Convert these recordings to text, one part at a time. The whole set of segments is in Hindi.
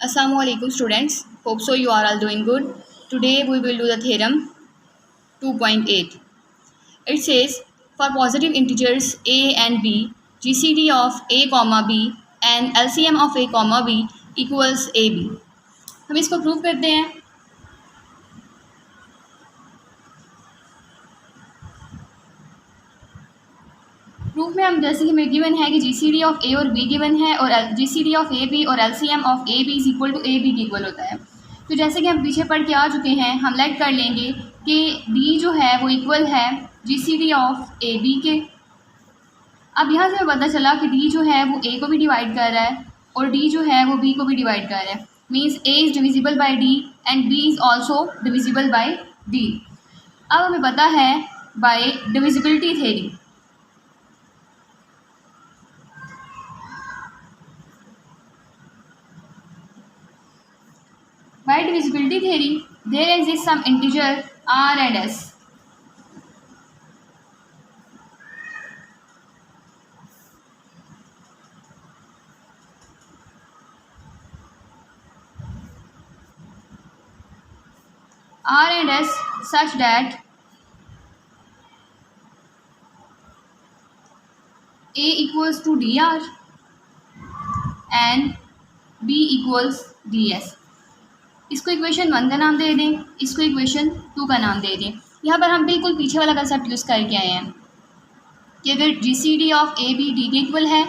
Assalamualaikum students. Hope so you are all doing good. Today we will do the theorem 2.8. It says for positive integers a and b, GCD of a comma b and LCM of a comma b equals ab. हम इसको प्रूव करते हैं. प्रूफ में हम जैसे कि हमें गिवन है कि GCD ऑफ ए और बी गिवन है और GCD ऑफ ए बी और LCM of A B is equal to A B के इक्वल होता है. तो जैसे कि हम पीछे पढ़ के आ चुके हैं, हम लेट कर लेंगे कि D जो है वो इक्वल है GCD ऑफ ए बी के. अब यहाँ से हमें पता चला कि D जो है वो A को भी डिवाइड कर रहा है और D जो है वो B को भी डिवाइड कर रहा है. Means A is divisible by D and B is also divisible by D. अब हमें पता है by divisibility theory. By divisibility theory, there exists some integer r and s. R and s such that a equals to dr and b equals ds. इसको इक्वेशन 1 का नाम दे दें, इसको इक्वेशन 2 का नाम दे दें. यहाँ पर हम बिल्कुल पीछे वाला कंसेप्ट यूज़ करके आए हैं कि अगर GCD of A B D के इक्वल है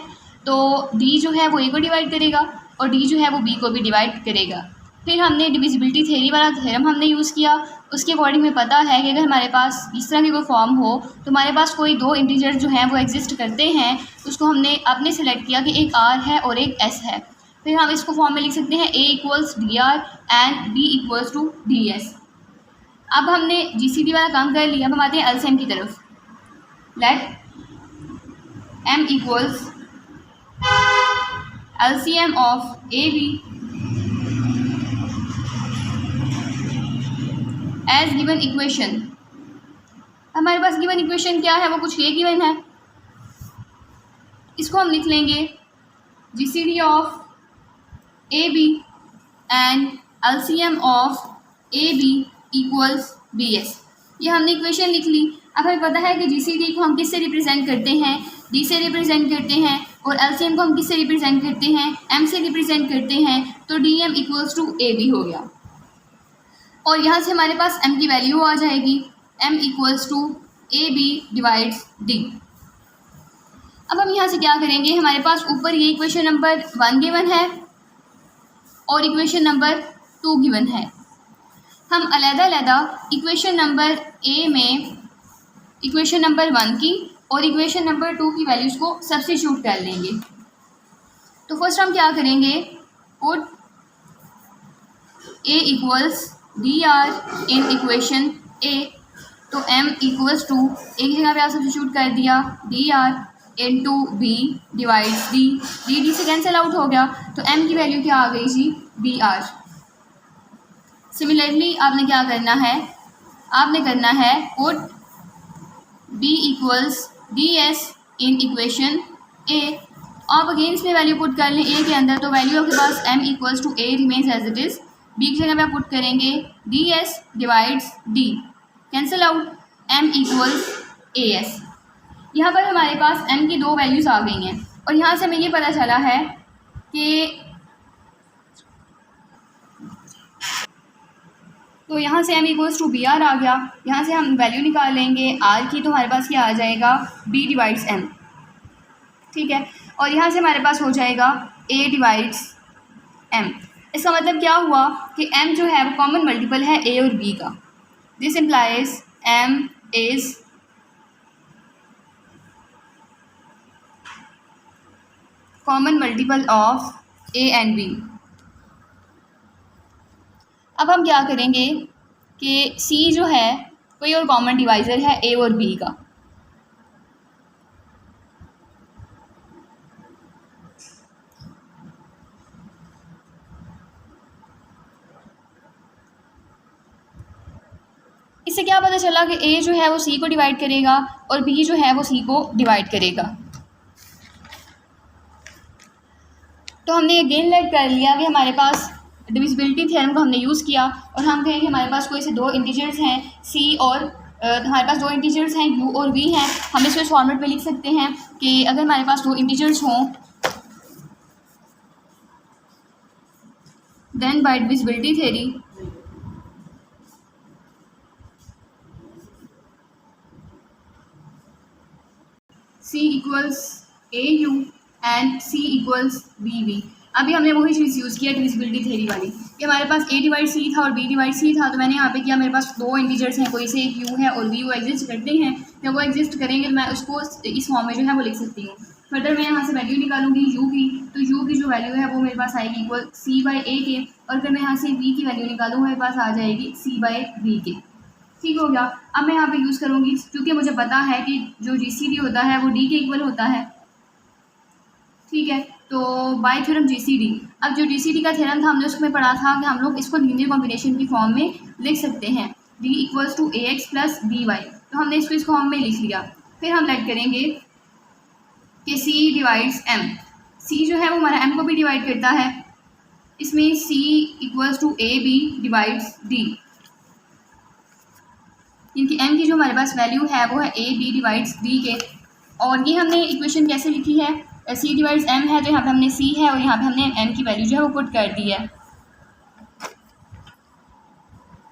तो D जो है वो A को डिवाइड करेगा और D जो है वो B को भी डिवाइड करेगा. फिर हमने डिविजिबिलिटी थ्योरी वाला थ्योरम हमने यूज़ किया. उसके अकॉर्डिंग में पता है कि अगर हमारे पास इस तरह की कोई फॉर्म हो तो हमारे पास कोई दो इंटीजर जो हैं वो एग्जिस्ट करते हैं. उसको हमने आपने सेलेक्ट किया कि एक R है और एक S है. फिर हम इसको फॉर्म में लिख सकते हैं A equals DR and B equals to DS. अब हमने GCD वाला काम कर लिया. अब हम आते हैं LCM की तरफ. Let M equals LCM of AB as given equation. हमारे पास गिवन इक्वेशन क्या है, वो कुछ ये गिवन है. इसको हम लिख लेंगे GCD of AB and LCM of AB equals BS. ये हमने इक्वेशन लिख ली. अब हमें पता है कि GCD को हम किससे रिप्रेजेंट करते हैं, D से रिप्रेजेंट करते हैं और LCM को हम किससे रिप्रेजेंट करते हैं, M से रिप्रेजेंट करते हैं. तो DM इक्वल्स टू AB हो गया और यहाँ से हमारे पास M की वैल्यू आ जाएगी. M equals to AB divides D. अब हम यहाँ से क्या करेंगे, हमारे पास ऊपर ये इक्वेशन नंबर 1 गिवन है और इक्वेशन नंबर 2 गिवन है. हम अलग-अलग इक्वेशन नंबर A में इक्वेशन नंबर 1 की और इक्वेशन नंबर 2 की वैल्यूज़ को सब्स्टिट्यूट कर लेंगे. तो फर्स्ट हम क्या करेंगे, put A equals DR in equation A. तो M इक्वल्स टू एक जगह पे आप सब्स्टिट्यूट कर दिया DR into B divides D से कैंसिल आउट हो गया. तो M की वैल्यू क्या आ गई जी, BR. सिमिलरली आपने क्या करना है, आपने करना है put B equals DS in equation A. आप अगेन इसमें वैल्यू पुट कर लें A के अंदर. तो वैल्यू आपके पास M equals to A remains as it is. B की जगह पे आप पुट करेंगे DS divides D, cancel out, M equals AS. यहाँ पर हमारे पास M की दो वैल्यूज़ आ गई हैं और यहाँ से हमें ये पता चला है कि तो यहाँ से M इक्वल्स टू BR आ गया. यहाँ से हम वैल्यू निकाल लेंगे R की. तो हमारे पास क्या आ जाएगा, B डिवाइड्स M. ठीक है. और यहाँ से हमारे पास हो जाएगा A डिवाइड्स M. इसका मतलब क्या हुआ कि M जो है वो कॉमन मल्टीपल है A और B का. This implies M is common multiple of A and B. अब हम क्या करेंगे कि C जो है कोई और कॉमन डिवाइज़र है A और B का. इससे क्या पता चला कि A जो है वो C को डिवाइड करेगा और B जो है वो C को डिवाइड करेगा. तो हमने अगेन लेट कर लिया कि हमारे पास डिविजिबिलिटी थ्योरम को हमने यूज़ किया और हम कहें कि हमारे पास कोई से दो इंटीजर्स हैं सी और हमारे पास दो इंटीजर्स हैं u और v हैं। हम इसको इस फॉर्मेट में लिख सकते हैं कि अगर हमारे पास दो इंटीजर्स हों then by divisibility theory c equals au and c equals bv। अभी हमने वही चीज़ यूज़ किया डिविजिबिलिटी थ्योरी वाली कि हमारे पास a डिवाइड c था और b डिवाइड c था, तो मैंने यहाँ पे किया मेरे पास दो इंटीजर्स हैं, कोई से एक u है और v वो एग्जिस्ट करते हैं। जब वो एग्जिस्ट करेंगे तो मैं उसको इस फॉर्म में जो है वो लिख सकती हूँ। फर्दर मैं यहाँ से वैल्यू निकालूंगी u की, तो u की जो वैल्यू है वो मेरे पास आएगी इक्वल c बाई a के, और फिर मैं यहाँ से v की वैल्यू निकालूँ मेरे पास आ जाएगी c बाई v के। ठीक हो गया। अब मैं यहाँ पे यूज़ करूँगी क्योंकि मुझे पता है कि जो GCD होता है वो D के इक्वल होता है। ठीक है, तो बाय थ्योरम GCD। अब जो GCD का थ्योरम था हमने उसमें पढ़ा था कि हम लोग इसको लीनियर कॉम्बिनेशन की फॉर्म में लिख सकते हैं D equals to AX plus BY। तो हमने इसको इस फॉर्म में लिख लिया। फिर हम लेट करेंगे कि C डिवाइड्स M। C जो है वो हमारा M को भी डिवाइड करता है, इसमें C equals to AB divides D, क्योंकि m की जो हमारे पास वैल्यू है वो है a b डिवाइड्स b के। और ये हमने इक्वेशन कैसे लिखी है, c डिवाइड्स m है तो यहाँ पे हमने c है और यहाँ पे हमने m की वैल्यू जो है वो पुट कर दी है।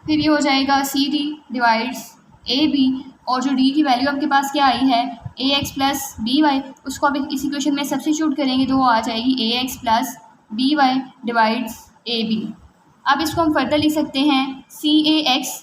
फिर ये हो जाएगा c d divides a b, और जो d की वैल्यू आपके पास क्या आई है a x plus B Y, उसको आप इस इक्वेशन में सब्स्टिट्यूट करेंगे तो वो आ जाएगी a x plus B Y divides a b। अब इसको हम फर्दर लिख सकते हैं c a x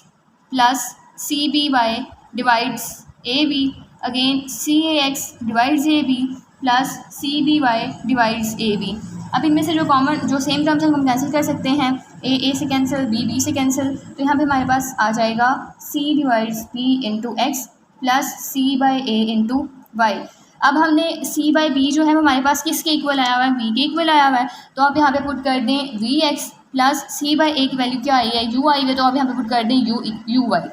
plus C B Y divides A B, again C A X divides A B plus C B Y divides A B. अब इनमें से जो कॉमन जो सेम टर्म्स हैं हम कैंसिल कर सकते हैं, ए से कैंसिल, बी से कैंसिल, तो यहाँ पे हमारे पास आ जाएगा C divides B into X plus C by A into Y. अब हमने सी बाई बी जो है हमारे पास किसके इक्वल आया हुआ है, वी के इक्वल आया हुआ है, तो आप यहाँ पे पुट कर दें V X plus C by A की वैल्यू क्या आई है यू आई है, तो आप यहाँ पे पुट कर दें यू वाई।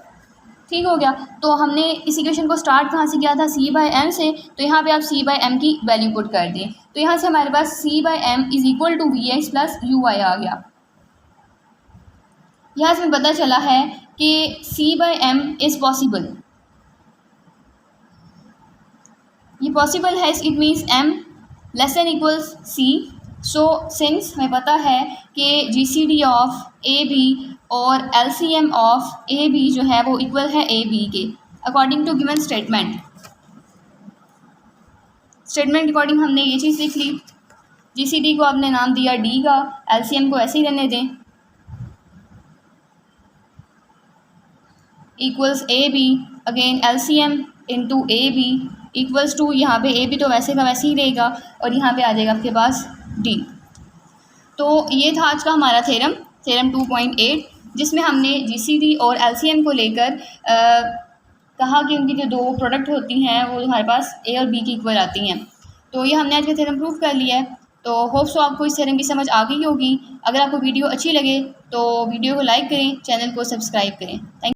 ठीक हो गया। तो हमने इस इक्वेशन को स्टार्ट कहाँ से किया था, c बाई एम से, तो यहाँ पे आप c बाई एम की वैल्यू पुट कर दें, तो यहाँ से हमारे पास c by M is equal to V X plus U Y आ गया। यहाँ से हमें पता चला है कि c by M is possible, ये पॉसिबल है, it means m less than equals c। So since हमें पता है कि GCD ऑफ ए बी और LCM ऑफ ए बी जो है वो इक्वल है ए बी के अकॉर्डिंग टू गिवन स्टेटमेंट के अकॉर्डिंग हमने ये चीज़ लिख ली। GCD को आपने नाम दिया D का, LCM को ऐसे ही रहने दें, equals A B, again LCM into A B equals to, यहाँ पे ए बी तो वैसे का वैसे ही रहेगा और यहाँ पे आ जाएगा आपके पास D। तो ये था आज का हमारा थ्योरम 2.8, जिसमें हमने GCD और LCM को लेकर कहा कि उनकी जो दो प्रोडक्ट होती हैं वो हमारे पास A और B की इक्वल आती हैं। तो ये हमने आज का थ्योरम प्रूव कर लिया है। तो होप सो आपको इस थ्योरम की समझ आ गई होगी। अगर आपको वीडियो अच्छी लगे तो वीडियो को लाइक करें, चैनल को सब्सक्राइब करें। थैंक